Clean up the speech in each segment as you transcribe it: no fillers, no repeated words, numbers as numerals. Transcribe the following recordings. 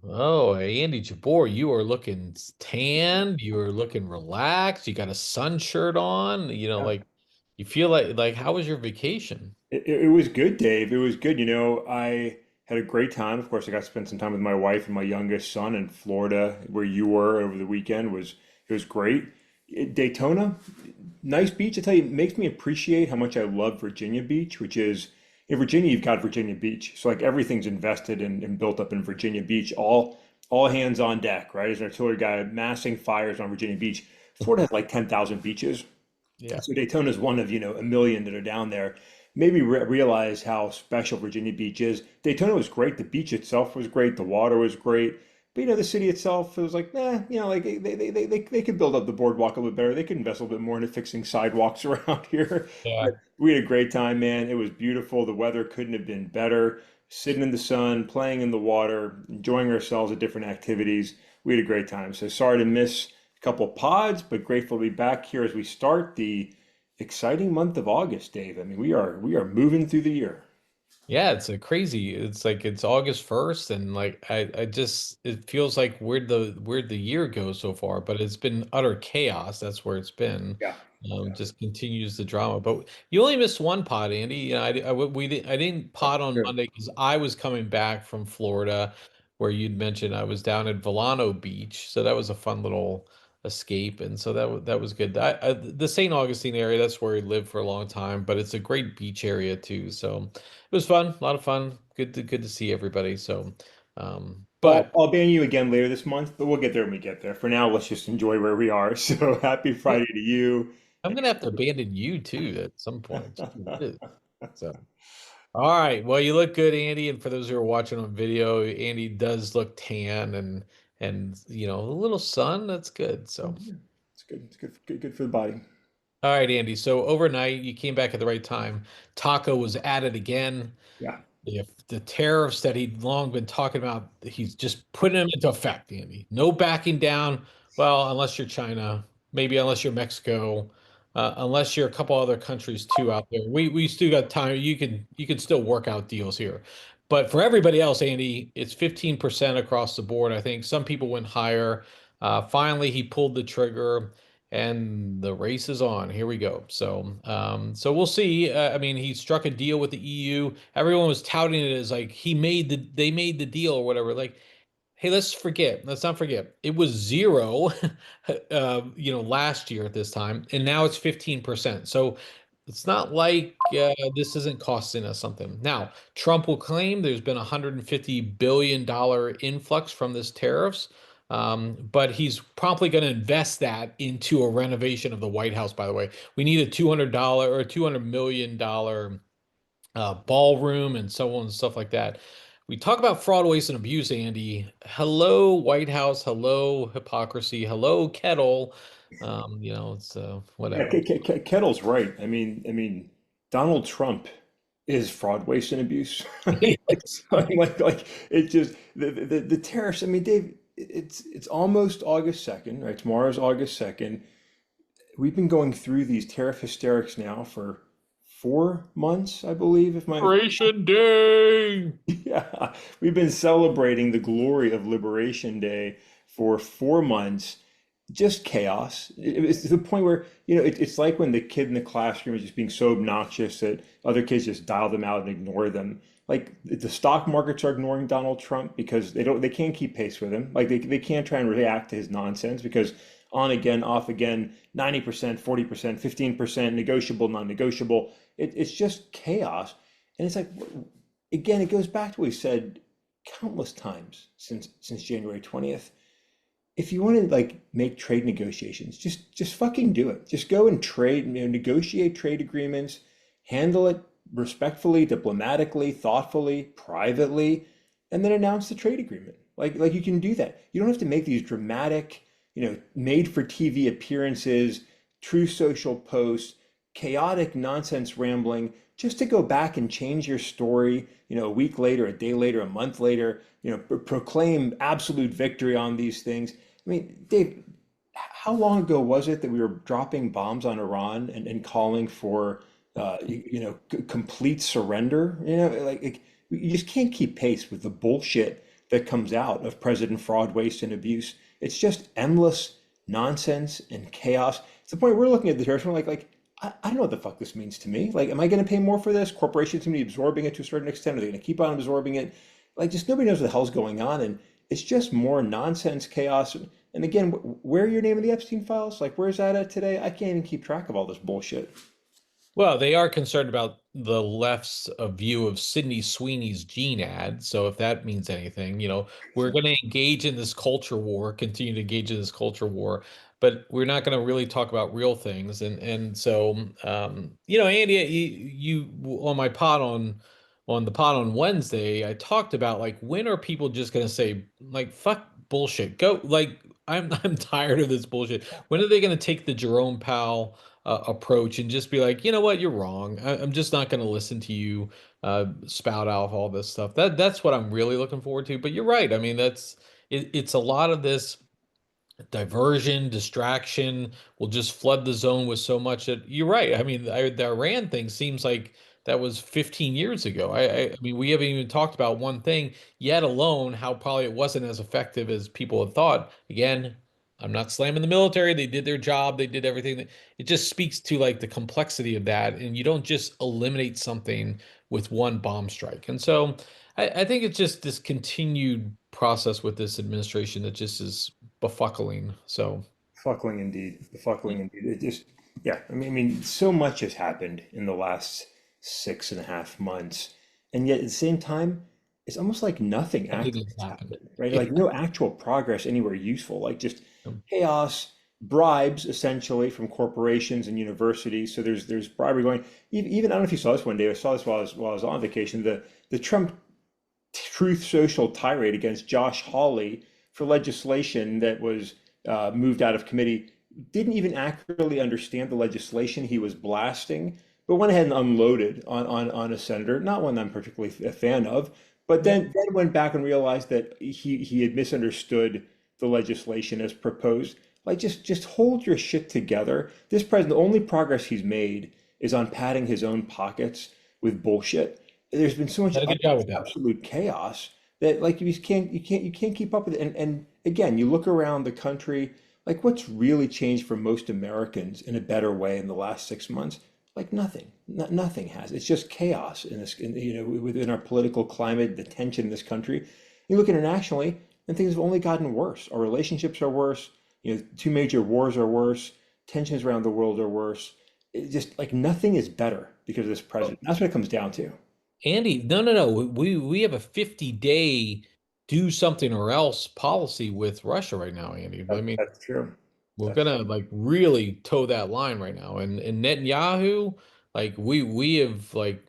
Oh, Andy Jabor, you are looking tanned. You are looking relaxed. You got a sun shirt on. Yeah. You feel like how was your vacation? It was good, Dave. It was good. I had a great time. Of course, I got to spend some time with my wife and my youngest son in Florida, where you were over the weekend. It was great. Daytona, nice beach. I tell you, it makes me appreciate how much I love Virginia Beach, which is in Virginia, you've got Virginia Beach. So like everything's invested and built up in Virginia Beach. All hands on deck, right? As an artillery guy, massing fires on Virginia Beach. Florida has like 10,000 beaches. Yeah. So Daytona is one of, a million that are down there. Maybe realize how special Virginia Beach is. Daytona was great. The beach itself was great. The water was great. But, the city itself, it was like, like they could build up the boardwalk a little bit better. They could invest a little bit more into fixing sidewalks around here. Yeah. But we had a great time, man. It was beautiful. The weather couldn't have been better. Sitting in the sun, playing in the water, enjoying ourselves at different activities. We had a great time. So sorry to miss a couple pods, but grateful to be back here as we start the exciting month of August, Dave. I mean, we are moving through the year. Yeah, it's a crazy. It's like it's August 1st and like I just it feels like where'd the year go so far, but it's been utter chaos. That's where it's been. Yeah. Yeah. Just continues the drama. But you only missed one pod, Andy. I didn't That's pod on true. Monday because I was coming back from Florida, where you'd mentioned I was down at Volano Beach, so that was a fun little escape, and so that was good. The St. Augustine area, that's where I lived for a long time, but it's a great beach area too. So it was fun, a lot of fun. Good to see everybody. So, I'll, but I'll ban you again later this month, but we'll get there when we get there. For now, let's just enjoy where we are. So happy Friday to you. I'm And gonna have to abandon you too at some point. Gee whiz. So. All right. Well, you look good, Andy. And for those who are watching on video, Andy does look tan and a little sun. That's good. So, yeah, it's good. It's good for the body. all right, Andy. So overnight, you came back at the right time. Taco was at it again. Yeah. If the tariffs that he'd long been talking about, he's just putting them into effect, Andy. No backing down. Well, unless you're China, maybe unless you're Mexico, unless you're a couple other countries too out there. We still got time. You can still work out deals here. But for everybody else, Andy, it's 15% across the board. I think some people went higher. Finally, he pulled the trigger and the race is on. Here we go. So we'll see. I mean, he struck a deal with the EU. Everyone was touting it as like they made the deal or whatever. Like, hey, let's not forget, it was zero, last year at this time, and now it's 15%. So it's not like this isn't costing us something. Now, Trump will claim there's been a $150 billion influx from this tariffs, but he's promptly going to invest that into a renovation of the White House, by the way. We need a $200 or $200 million ballroom and so on and stuff like that. We talk about fraud, waste, and abuse, Andy. Hello, White House. Hello, hypocrisy. Hello, kettle. It's Yeah, whatever. Kettle's right. I mean, Donald Trump is fraud, waste, and abuse. Yes, right. Like it just the tariffs. I mean, Dave, it's almost August 2nd, right? Tomorrow's August 2nd. We've been going through these tariff hysterics now for 4 months, I believe, if my Liberation Day. yeah, we've been celebrating the glory of Liberation Day for 4 months. Just chaos. It's to the point where, it's like when the kid in the classroom is just being so obnoxious that other kids just dial them out and ignore them. Like the stock markets are ignoring Donald Trump because they can't keep pace with him. Like they can't try and react to his nonsense because on again, off again, 90%, 40%, 15%, negotiable, non-negotiable. It's just chaos. And it's like, again, it goes back to what we said countless times since January 20th. If you want to like make trade negotiations, just fucking do it. Just go and trade, negotiate trade agreements, handle it respectfully, diplomatically, thoughtfully, privately, and then announce the trade agreement. Like you can do that. You don't have to make these dramatic, made for TV appearances, true social posts, chaotic nonsense rambling, just to go back and change your story, a week later, a day later, a month later, proclaim absolute victory on these things. I mean, Dave, how long ago was it that we were dropping bombs on Iran and calling for, complete surrender? You just can't keep pace with the bullshit that comes out of president fraud, waste, and abuse. It's just endless nonsense and chaos. It's the point we're looking at the tariffs, we're like, I don't know what the fuck this means to me. Like, am I going to pay more for this? Corporations going to be absorbing it to a certain extent. Are they going to keep on absorbing it? Like, just nobody knows what the hell's going on, and it's just more nonsense, chaos. And again, where are your name in the Epstein files? Like, where's that at today? I can't even keep track of all this bullshit. Well, they are concerned about the left's view of Sydney Sweeney's Gene ad. So if that means anything, we're going to engage in this culture war, continue to engage in this culture war, but we're not going to really talk about real things. And so, Andy, you on my pod on the pod on Wednesday, I talked about like when are people just going to say like fuck bullshit, go like I'm tired of this bullshit. When are they going to take the Jerome Powell approach and just be like, you know what, you're wrong. I'm just not going to listen to you spout out all this stuff. That's what I'm really looking forward to. But you're right. I mean, it's a lot of this diversion, distraction will just flood the zone with so much that you're right. I mean, the Iran thing seems like that was 15 years ago. I mean, we haven't even talked about one thing yet alone, how probably it wasn't as effective as people had thought. Again, I'm not slamming the military. They did their job. They did everything. It just speaks to like the complexity of that. And you don't just eliminate something with one bomb strike. And so I think it's just this continued process with this administration that just is befuckling. So Fuckling indeed. Befuckling indeed. It just, yeah. I mean, so much has happened in the last 6.5 months, and yet at the same time, it's almost like nothing nothing actually has has happened. happened, right? Yeah. Like no actual progress anywhere useful. Like just chaos, bribes essentially from corporations and universities. So there's bribery going. Even I don't know if you saw this one day. I saw this while I was on vacation. The Trump Truth Social tirade against Josh Hawley for legislation that was moved out of committee, didn't even accurately understand the legislation he was blasting, but went ahead and unloaded on a senator, not one I'm particularly a fan of, but Yeah. then went back and realized that he had misunderstood the legislation as proposed. Like just hold your shit together. This president, the only progress he's made is on padding his own pockets with bullshit. There's been so much Did a good job with that. absolute chaos that like you can't keep up with it. And again, you look around the country, like what's really changed for most Americans in a better way in the last 6 months? Like nothing. Nothing has. It's just chaos within our political climate, the tension in this country. You look internationally, and things have only gotten worse. Our relationships are worse. Two major wars are worse. Tensions around the world are worse. It just like nothing is better because of this president. That's what it comes down to. Andy, no, no, no. We have a 50-day do something or else policy with Russia right now, Andy. I mean, That's true. we're That's gonna like really toe that line right now. And Netanyahu, like we have like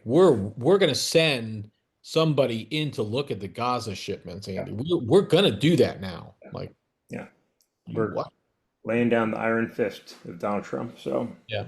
we're gonna send somebody in to look at the Gaza shipments, yeah, Andy. We're gonna do that now. Like yeah. you We're what? laying down the iron fist of Donald Trump. So Yeah.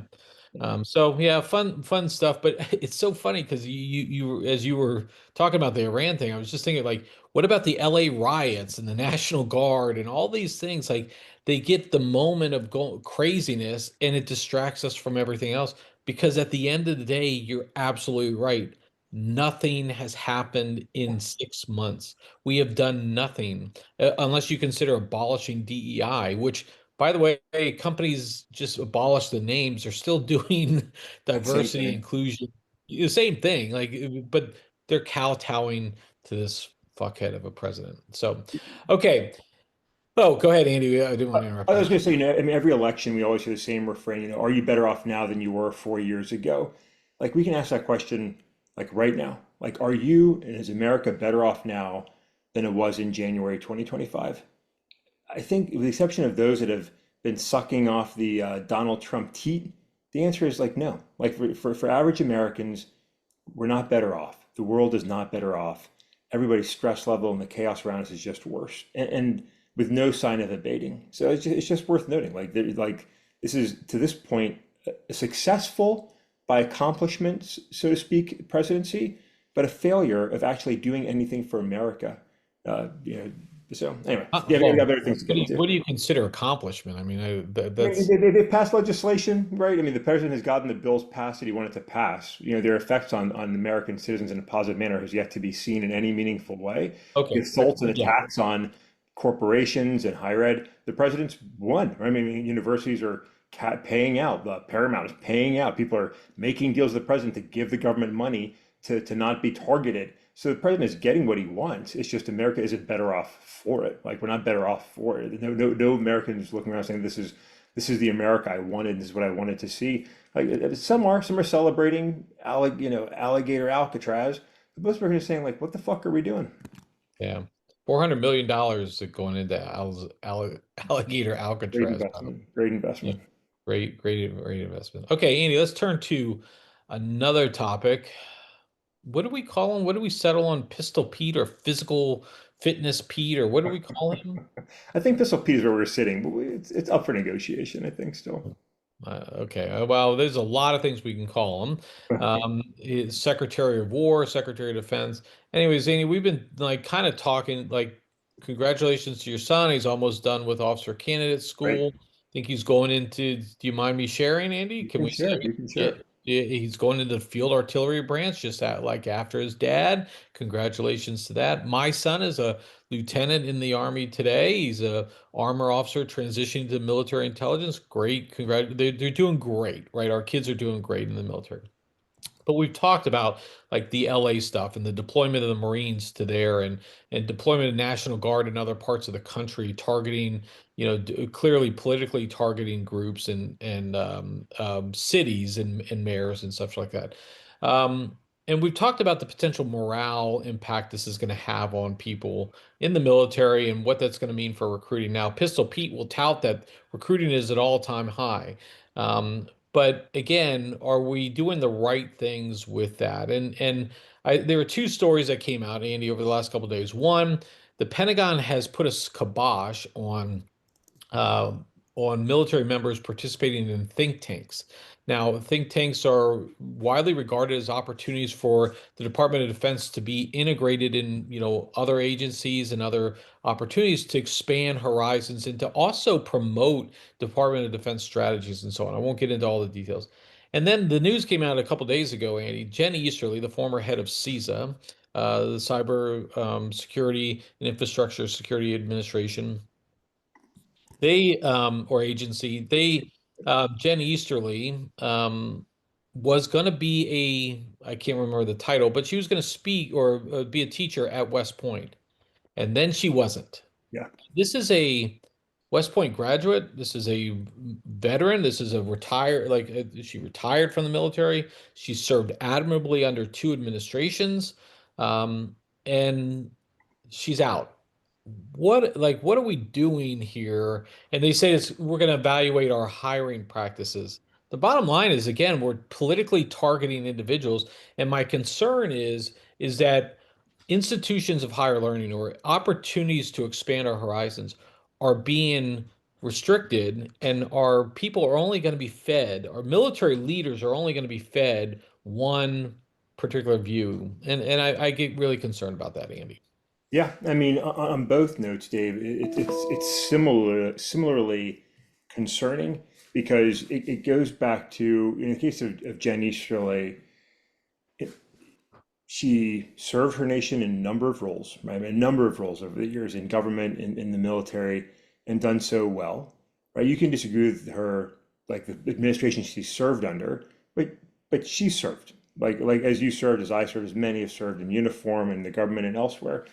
So yeah, fun stuff. But it's so funny because as you were talking about the Iran thing, I was just thinking like, what about the LA riots and the National Guard and all these things? Like they get the moment of craziness and it distracts us from everything else. Because at the end of the day, you're absolutely right. Nothing has happened in 6 months. We have done nothing, unless you consider abolishing DEI, which by the way, companies just abolish the names. They're still doing same diversity, thing. inclusion, the same thing. Like, but they're kowtowing to this fuckhead of a president. So, okay. Oh, go ahead, Andy. I didn't want to interrupt I you. was going to say, I mean, every election we always hear the same refrain, are you better off now than you were 4 years ago? Like we can ask that question like right now. Like, are you and is America better off now than it was in January 2025? I think with the exception of those that have been sucking off the Donald Trump teat, the answer is like no. Like for average Americans, we're not better off. The world is not better off. Everybody's stress level and the chaos around us is just worse, and with no sign of abating. So it's just worth noting. Like this is to this point a successful by accomplishments, so to speak, presidency, but a failure of actually doing anything for America. You know, So anyway, yeah, we Well, have other things to get into. what do you consider accomplishment? I mean, I mean, that's they've passed legislation, right? I mean, the president has gotten the bills passed that he wanted to pass. Their effects on American citizens in a positive manner has yet to be seen in any meaningful way. The okay. assaults and Yeah. attacks on corporations and higher ed, the president's won. Right? I mean, universities are paying out. Paramount is paying out. People are making deals with the president to give the government money to not be targeted. So the president is getting what he wants. It's just America isn't better off for it. Like we're not better off for it. No Americans looking around saying this is the America I wanted. This is what I wanted to see. Like some are celebrating, alligator Alcatraz. But most Americans are saying like, what the fuck are we doing? Yeah. $400 million going into alligator Great Alcatraz. investment. Great Yeah. investment. Great investment. Okay, Andy, let's turn to another topic. What do we call him? What do we settle on? Pistol Pete or physical fitness Pete or what do we call him? I think this will be where we're sitting, but it's up for negotiation. I think still. Okay. Well, there's a lot of things we can call him. Secretary of War, Secretary of Defense. Anyways, Andy, we've been like kind of talking like, congratulations to your son. He's almost done with officer candidate Right? school. I think he's going into, do you mind me sharing, Andy? You Can can we say? share. You can Yeah, share. he's going into the field artillery branch just like after his dad. Congratulations to that. My son is a lieutenant in the Army today. He's a armor officer transitioning to military intelligence. Great. They're doing great, right? Our kids are doing great in the military. But we've talked about like the LA stuff and the deployment of the Marines to there and deployment of National Guard in other parts of the country, targeting, clearly politically targeting groups and cities and mayors and stuff like that. Um, and we've talked about the potential morale impact this is going to have on people in the military and what that's going to mean for recruiting. Now, Pistol Pete will tout that recruiting is at all-time high. But again, are we doing the right things with that? There were two stories that came out, Andy, over the last couple of days. One, the Pentagon has put a kibosh uh, on military members participating in think tanks. Now, think tanks are widely regarded as opportunities for the Department of Defense to be integrated in, other agencies and other opportunities to expand horizons and to also promote Department of Defense strategies and so on. I won't get into all the details. And then the news came out a couple days ago, Andy. Jen Easterly, the former head of CISA, the Cyber Security and Infrastructure Security Administration, or agency, Jen Easterly, was going to be I can't remember the title, but she was going to speak or be a teacher at West Point, and then she wasn't. Yeah. This is a West Point graduate. This is a veteran. This is a retired, like she retired from the military. She served admirably under two administrations, and she's out. What are we doing here? And they say we're going to evaluate our hiring practices. The bottom line is, again, we're politically targeting individuals, and my concern is that institutions of higher learning or opportunities to expand our horizons are being restricted, and our people are only going to be fed, our military leaders are only going to be fed one particular view. And I get really concerned about that, Andy. Yeah, I mean, on both notes, Dave, it's similarly concerning because it goes back to, in the case of Jen Easterly, it, she served her nation in a number of roles, right? A number of roles over the years in government, in the military, and done so well, right? You can disagree with her, like the administration she served under, but she served, like as you served, as I served, as many have served in uniform in the government and elsewhere.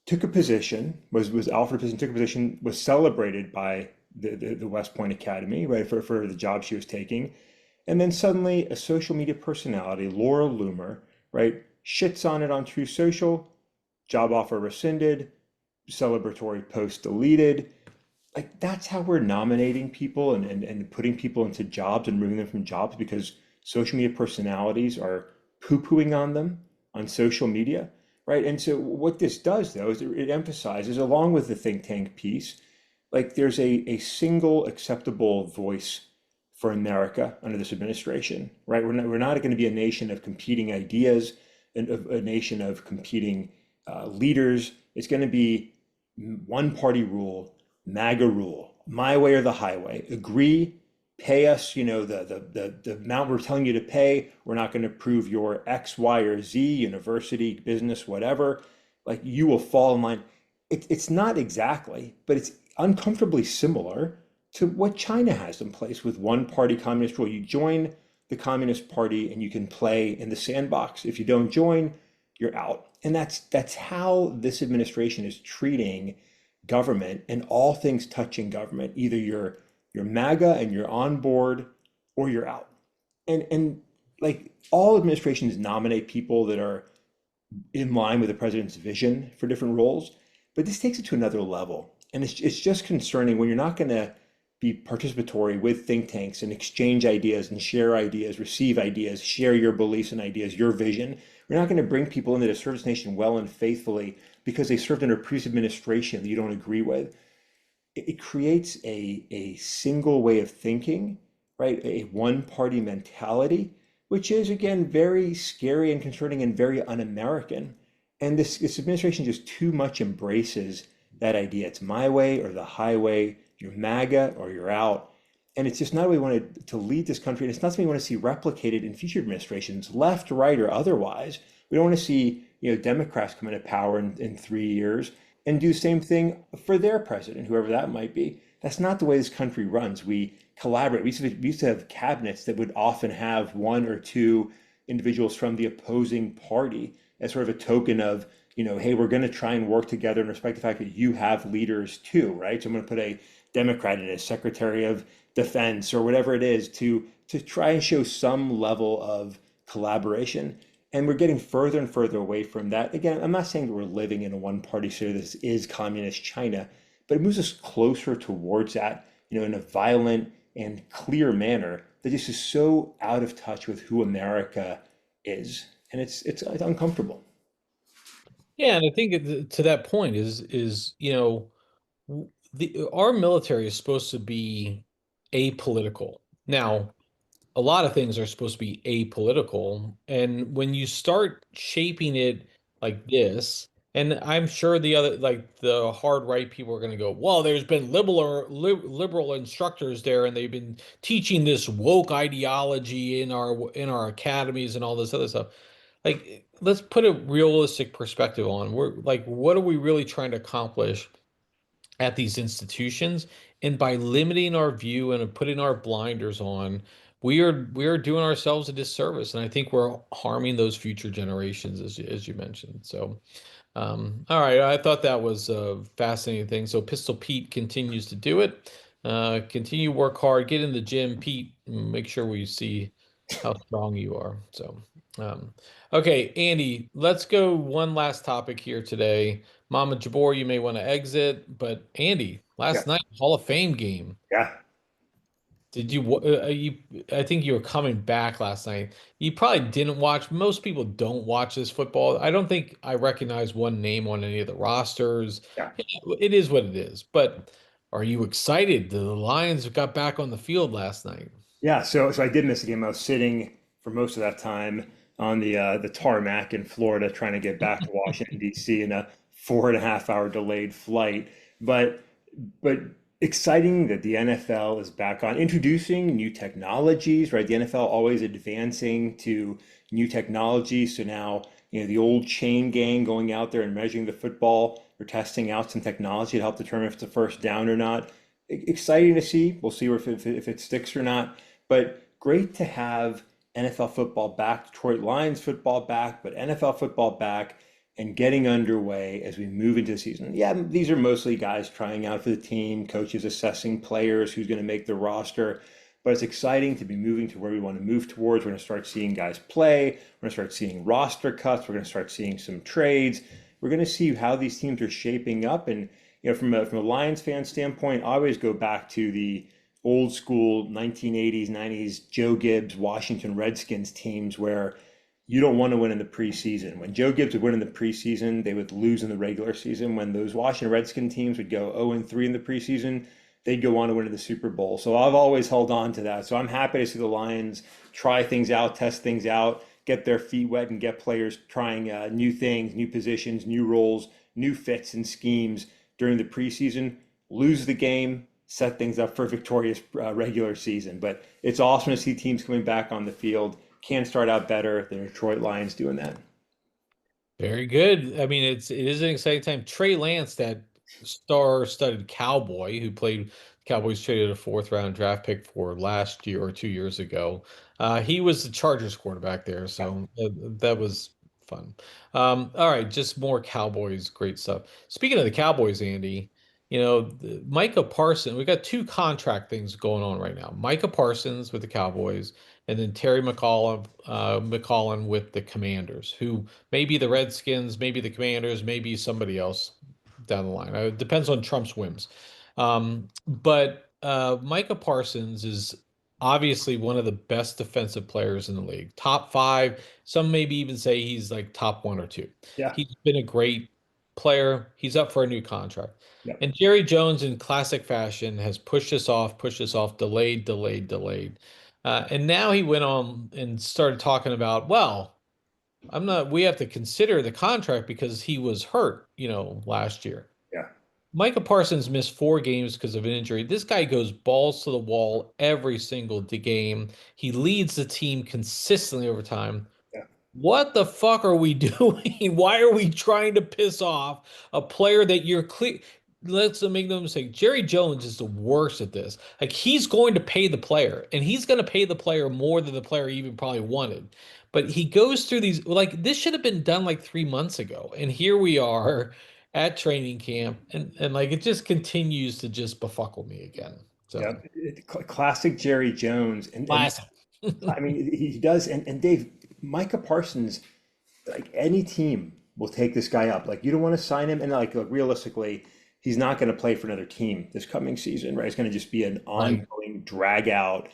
Took a position, was offered a position, took a position, was celebrated by the West Point Academy, right, for the job she was taking. And then suddenly a social media personality, Laura Loomer, right, shits on it on True Social, job offer rescinded, celebratory post deleted. Like that's how we're nominating people and putting people into jobs and moving them from jobs because social media personalities are poo-pooing on them on social media, right? And so what this does though is it emphasizes, along with the think tank piece, like there's a single acceptable voice for America under this administration, right? We're not going to be a nation of competing ideas and a nation of competing leaders. It's going to be one party rule, MAGA rule, my way or the highway. Agree, pay us, the amount we're telling you to pay. We're not going to approve your X, Y, or Z, university, business, whatever. Like you will fall in line. It's not exactly, but it's uncomfortably similar to what China has in place with one party communist rule. You join the Communist Party and you can play in the sandbox. If you don't join, you're out. And that's how this administration is treating government and all things touching government. Either you're MAGA and you're on board or you're out. And like all administrations nominate people that are in line with the president's vision for different roles, but this takes it to another level. And it's just concerning when you're not going to be participatory with think tanks and exchange ideas and share ideas, receive ideas, share your beliefs and ideas, your vision. We're not going to bring people in that have served this nation well and faithfully because they served under a previous administration that you don't agree with. It creates a single way of thinking, right? A one party mentality, which is again very scary and concerning and very un-American. And this administration just too much embraces that idea. It's my way or the highway. You're MAGA or you're out. And it's just not what we want to lead this country. And it's not something we want to see replicated in future administrations, left, right, or otherwise. We don't want to see, Democrats come into power in 3 years and do the same thing for their president, whoever that might be. That's not the way this country runs. We collaborate. We used to have cabinets that would often have one or two individuals from the opposing party as sort of a token of, hey, we're going to try and work together and respect the fact that you have leaders too, right? So I'm going to put a Democrat in as Secretary of Defense or whatever it is to try and show some level of collaboration. And we're getting further and further away from that. Again, I'm not saying that we're living in a one-party state. This is communist China, but it moves us closer towards that, in a violent and clear manner that just is so out of touch with who America is, and it's uncomfortable. Yeah, and I think to that point is the our military is supposed to be apolitical. Now, a lot of things are supposed to be apolitical. And when you start shaping it like this, and I'm sure the other, like the hard right people are going to go, well, there's been liberal instructors there, and they've been teaching this woke ideology in our academies and all this other stuff. Like, let's put a realistic perspective on. We're like, what are we really trying to accomplish at these institutions? And by limiting our view and putting our blinders on, we are doing ourselves a disservice, and I think we're harming those future generations, as you mentioned. So, all right, I thought that was a fascinating thing. So Pistol Pete continues to do it. Continue to work hard, get in the gym, Pete. Make sure we see how strong you are. So, um, okay, Andy, let's go one last topic here today. Mama Jabor, you may want to exit, but Andy, Yeah, last night Hall of Fame game. yeah, Did you, you, I think you were coming back last night. You probably didn't watch. Most people don't watch this football. I don't think I recognize one name on any of the rosters. yeah. It is what it is. But are you excited? The Lions got back on the field last night. Yeah, so I did miss a game. I was sitting for most of that time on the tarmac in Florida, trying to get back to Washington D.C. in a 4.5 hour delayed flight. But but exciting that the NFL is back on, introducing new technologies, right? The NFL always advancing to new technologies. So now, the old chain gang going out there and measuring the football, they're testing out some technology to help determine if it's a first down or not. Exciting to see. We'll see if it sticks or not. But great to have NFL football back, Detroit Lions football back, but NFL football back and getting underway as we move into the season. Yeah, these are mostly guys trying out for the team, coaches assessing players, who's going to make the roster. But it's exciting to be moving to where we want to move towards. We're going to start seeing guys play. We're going to start seeing roster cuts. We're going to start seeing some trades. We're going to see how these teams are shaping up. And from a Lions fan standpoint, I always go back to the old school 1980s, 90s Joe Gibbs Washington Redskins teams where you don't want to win in the preseason. When Joe Gibbs would win in the preseason, they would lose in the regular season. When those Washington Redskins teams would go 0-3 in the preseason, they'd go on to win in the Super Bowl. So I've always held on to that. So I'm happy to see the Lions try things out, test things out, get their feet wet and get players trying new things, new positions, new roles, new fits and schemes during the preseason, lose the game, set things up for a victorious regular season. But it's awesome to see teams coming back on the field. Can start out better. The Detroit Lions doing that. Very good. I mean, it is an exciting time. Trey Lance, that star-studded cowboy who played Cowboys traded a fourth round draft pick for last year or 2 years ago. He was the Chargers quarterback there, so that was fun. All right, just more Cowboys, great stuff. Speaking of the Cowboys, Andy, Micah Parsons, we got two contract things going on right now. Micah Parsons with the Cowboys, and then Terry McCollum with the Commanders, who maybe the Redskins, maybe the Commanders, maybe somebody else down the line. It depends on Trump's whims. But Micah Parsons is obviously one of the best defensive players in the league. Top five. Some maybe even say he's like top one or two. Yeah, He's been a great player. He's up for a new contract. yeah, And Jerry Jones, in classic fashion, has pushed this off, delayed, delayed, delayed. And now he went on and started talking about, well, we have to consider the contract because he was hurt, last year. yeah, Micah Parsons missed 4 games because of an injury. This guy goes balls to the wall every single game. He leads the team consistently over time. yeah, What the fuck are we doing? Why are we trying to piss off a player that you're clear? Let's make no mistake. Jerry Jones is the worst at this. Like, he's going to pay the player, and he's going to pay the player more than the player even probably wanted. But he goes through these, like, this should have been done like 3 months ago. And here we are at training camp, and like it just continues to just befuddle me again. yeah. So Classic Jerry Jones, and classic. I mean he does. And Dave, Micah Parsons, like any team will take this guy up. Like you don't want to sign him, and like look, realistically, he's not going to play for another team this coming season, right? It's going to just be an Right. ongoing drag out,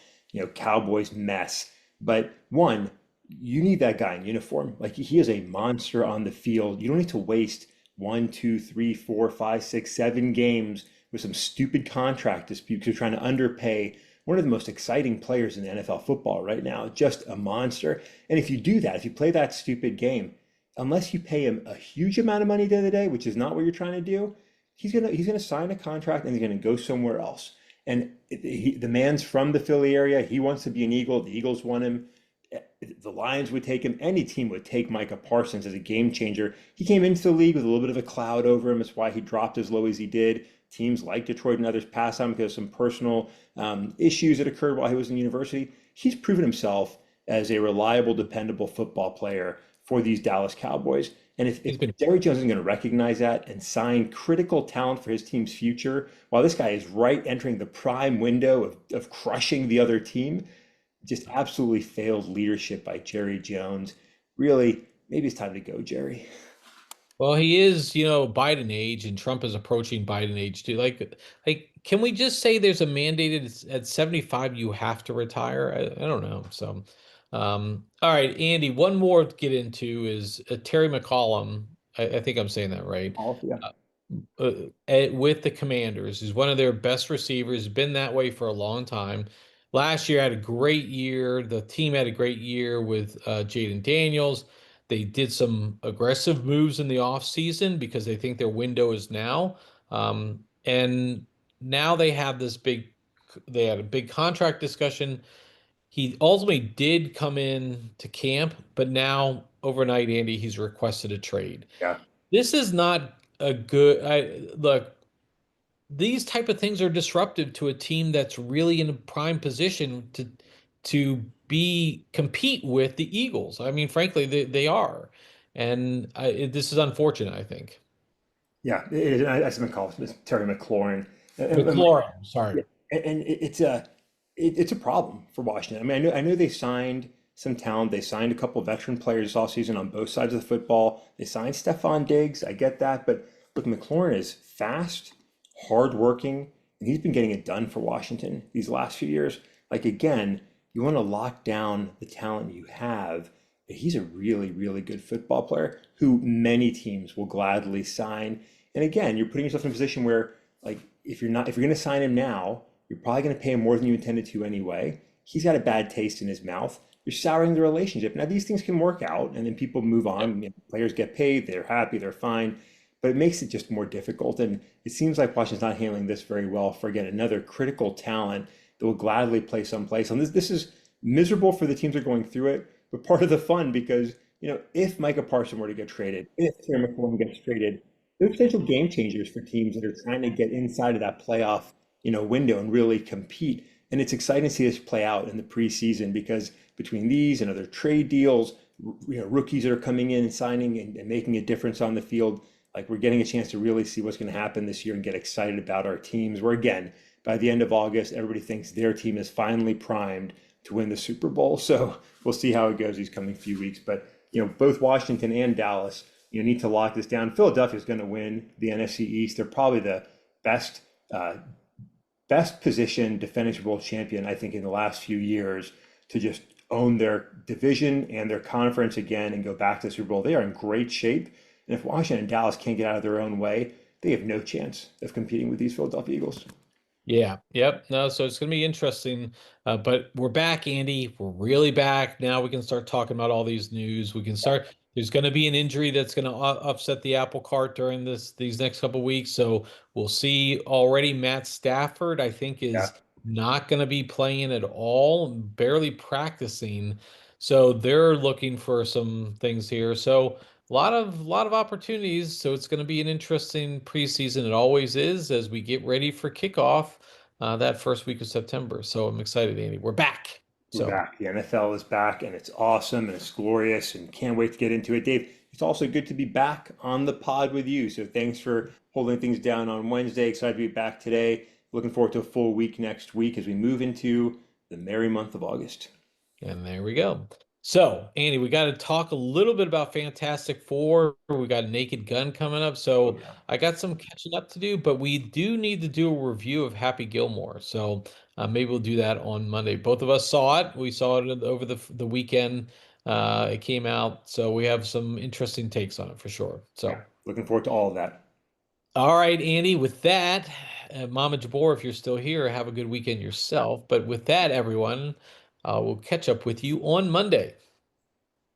Cowboys mess. But one, you need that guy in uniform. Like he is a monster on the field. You don't need to waste one, two, three, four, five, six, 7 games with some stupid contract dispute because you're trying to underpay one of the most exciting players in the NFL football right now, just a monster. And if you do that, if you play that stupid game, unless you pay him a huge amount of money the other day, which is not what you're trying to do, he's gonna sign a contract and he's gonna go somewhere else. And the man's from the Philly area. He wants to be an Eagle. The Eagles want him. The Lions would take him. Any team would take Micah Parsons as a game changer. He came into the league with a little bit of a cloud over him. That's why he dropped as low as he did. Teams like Detroit and others passed on him because of some personal issues that occurred while he was in university. He's proven himself as a reliable, dependable football player for these Dallas Cowboys. And He's if been Jerry Jones isn't going to recognize that and sign critical talent for his team's future, while this guy is right entering the prime window of crushing the other team, just absolutely failed leadership by Jerry Jones. Really, maybe it's time to go, Jerry. Well, he is, Biden age, and Trump is approaching Biden age too. Can we just say there's a mandated at 75 you have to retire? I don't know. So, all right, Andy, one more to get into is Terry McCollum. I think I'm saying that right. All, yeah, With the Commanders. He's one of their best receivers, been that way for a long time. Last year had a great year. The team had a great year with Jaden Daniels. They did some aggressive moves in the offseason because they think their window is now. And now they had a big contract discussion. He ultimately did come in to camp, but now overnight, Andy, he's requested a trade. yeah, This is not a good. Look, these type of things are disruptive to a team that's really in a prime position to be compete with the Eagles. I mean, frankly, they are, and this is unfortunate, I think. yeah. It is. I said McCall, it's Terry McLaurin. McLaurin, sorry. Yeah, and it's a problem for Washington. I mean, I know they signed some talent. They signed a couple of veteran players this offseason on both sides of the football. They signed Stephon Diggs. I get that, but look, McLaurin is fast, hardworking, and he's been getting it done for Washington these last few years. Like again, you want to lock down the talent you have. But he's a really, really good football player who many teams will gladly sign. And again, you're putting yourself in a position where, like, if you're going to sign him now, you're probably going to pay him more than you intended to anyway. He's got a bad taste in his mouth. you're souring the relationship. Now these things can work out, and then people move on. You know, players get paid, they're happy, they're fine, but it makes it just more difficult. And it seems like Washington's not handling this very well for again another critical talent that will gladly play someplace. And this is miserable for the teams that are going through it, but part of the fun because if Micah Parsons were to get traded, if Terry McLaurin gets traded, they're potential game changers for teams that are trying to get inside of that playoff, window and really compete. And it's exciting to see this play out in the preseason because between these and other trade deals, rookies that are coming in and signing and making a difference on the field, like we're getting a chance to really see what's going to happen this year and get excited about our teams. Where again, by the end of August, everybody thinks their team is finally primed to win the Super Bowl. So we'll see how it goes these coming few weeks. But both Washington and Dallas, need to lock this down. Philadelphia is going to win the NFC East. They're probably the best best positioned defending Super Bowl champion, I think, in the last few years to just own their division and their conference again and go back to the Super Bowl. They are in great shape. And if Washington and Dallas can't get out of their own way, they have no chance of competing with these Philadelphia Eagles. Yeah, yep. No, so it's going to be interesting. But we're back, Andy. We're really back. Now we can start talking about all these news. We can start. There's going to be an injury that's going to upset the apple cart during these next couple weeks. So we'll see already. Matt Stafford, I think, Yeah, is not going to be playing at all, barely practicing. So they're looking for some things here. So lot of opportunities. So it's going to be an interesting preseason. It always is as we get ready for kickoff that first week of September. So I'm excited, Andy. We're back. we're So back. The NFL is back and it's awesome and it's glorious and can't wait to get into it. Dave, it's also good to be back on the pod with you. So thanks for holding things down on Wednesday. Excited to be back today. Looking forward to a full week next week as we move into the merry month of August. and there we go. So, Andy, we got to talk a little bit about Fantastic Four. We got Naked Gun coming up. Oh So, yeah. I got some catching up to do, but we do need to do a review of Happy Gilmore. So, maybe we'll do that on Monday. Both of us saw it. We saw it over the weekend. It came out. So, we have some interesting takes on it for sure. Yeah. So, Looking forward to all of that. all right, Andy, with that, Mama Jabor, if you're still here, have a good weekend yourself. But with that, everyone, we'll catch up with you on Monday.